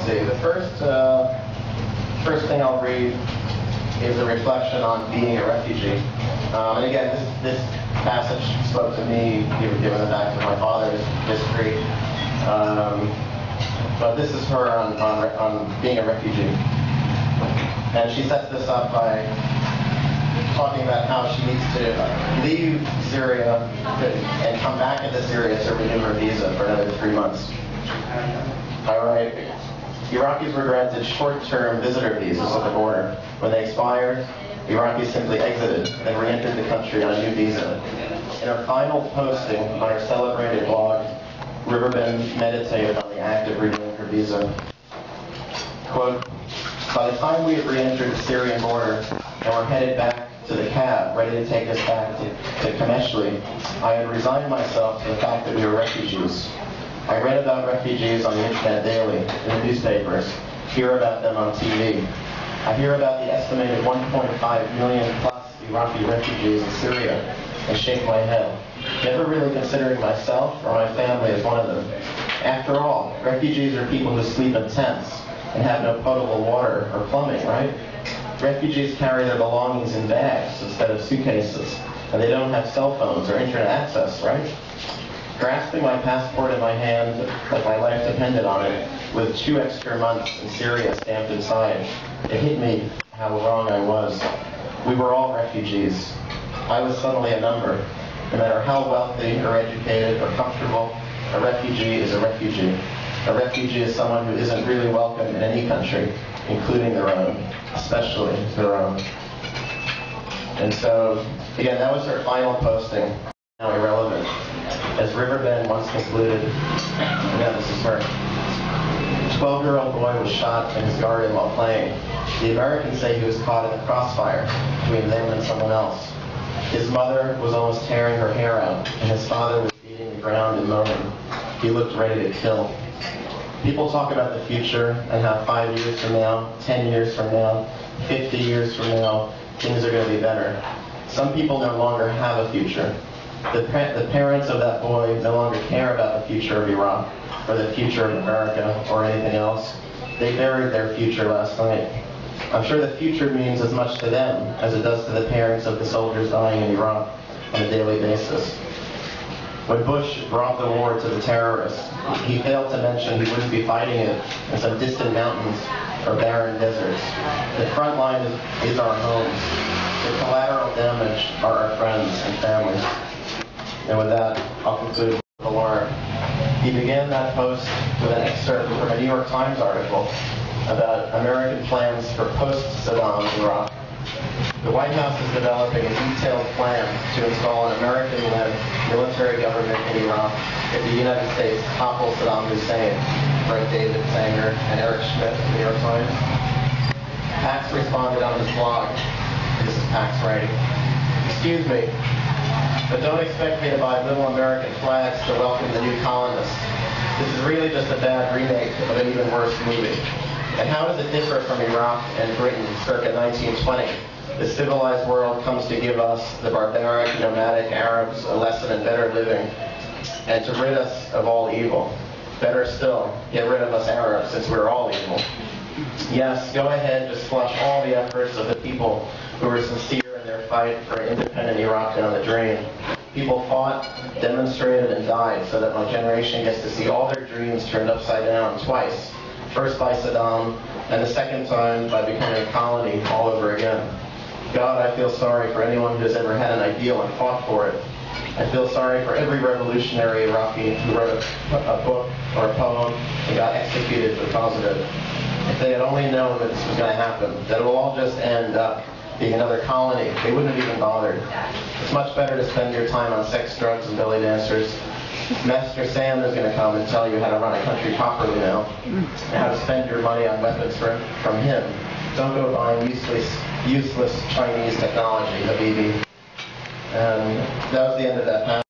see. The first thing I'll read is a reflection on being a refugee. And again, this passage spoke to me, given the fact of my father's history. But this is her on being a refugee. And she sets this up by talking about how she needs to leave Syria and come back into Syria to renew her visa for another 3 months. I write, Iraqis were granted short-term visitor visas at the border. When they expired, Iraqis simply exited and re-entered the country on a new visa. In her final posting on her celebrated blog, Riverbend meditated on the act of renewing her visa. Quote, by the time we had re-entered the Syrian border and were headed back to the cab, ready to take us back to Kameshli, I had resigned myself to the fact that we were refugees. I read about refugees on the internet daily, in the newspapers, hear about them on TV. I hear about the estimated 1.5 million plus Iraqi refugees in Syria and shake my head, never really considering myself or my family as one of them. After all, refugees are people who sleep in tents and have no potable water or plumbing, right? Refugees carry their belongings in bags instead of suitcases, and they don't have cell phones or internet access, right? Grasping my passport in my hand like my life depended on it, with 2 extra months in Syria stamped inside, it hit me how wrong I was. We were all refugees. I was suddenly a number. No matter how wealthy or educated or comfortable, a refugee is a refugee. A refugee is someone who isn't really welcome in any country, including their own, especially their own. And so, again, that was her final posting, now irrelevant. As Riverbend once concluded, again, this is her, a 12-year-old boy was shot in his garden while playing. The Americans say he was caught in the crossfire between them and someone else. His mother was almost tearing her hair out, and his father was beating the ground and moaning. He looked ready to kill. People talk about the future and how 5 years from now, 10 years from now, 50 years from now, things are going to be better. Some people no longer have a future. The parents of that boy no longer care about the future of Iraq or the future of America or anything else. They buried their future last night. I'm sure the future means as much to them as it does to the parents of the soldiers dying in Iraq on a daily basis. When Bush brought the war to the terrorists, he failed to mention he wouldn't be fighting it in some distant mountains or barren deserts. The front line is our homes. The collateral damage are our friends and families. And with that, I'll conclude with the Lord. He began that post with an excerpt from a New York Times article about American plans for post-Saddam Iraq. The White House is developing a detailed plan to install an American-led military government in Iraq if the United States topples Saddam Hussein, wrote David Sanger and Eric Schmidt of the New York Times. Pax responded on his blog, and this is Pax writing, excuse me, but don't expect me to buy little American flags to welcome the new colonists. This is really just a bad remake of an even worse movie. And how does it differ from Iraq and Britain circa 1920? The civilized world comes to give us, the barbaric, nomadic Arabs, a lesson in better living and to rid us of all evil. Better still, get rid of us Arabs since we're all evil. Yes, go ahead, just flush all the efforts of the people who were sincere in their fight for independent Iraq down the drain. People fought, demonstrated, and died so that my generation gets to see all their dreams turned upside down twice. First by Saddam, and the second time by becoming a colony all over again. God, I feel sorry for anyone who has ever had an ideal and fought for it. I feel sorry for every revolutionary Iraqi who wrote a book or a poem and got executed because of it. If they had only known that this was going to happen, that it will all just end up being another colony, they wouldn't have even bothered. It's much better to spend your time on sex, drugs, and belly dancers. Master Sam is going to come and tell you how to run a country properly now, and how to spend your money on weapons from him. Don't go buying useless Chinese technology, Habibi. And that was the end of that.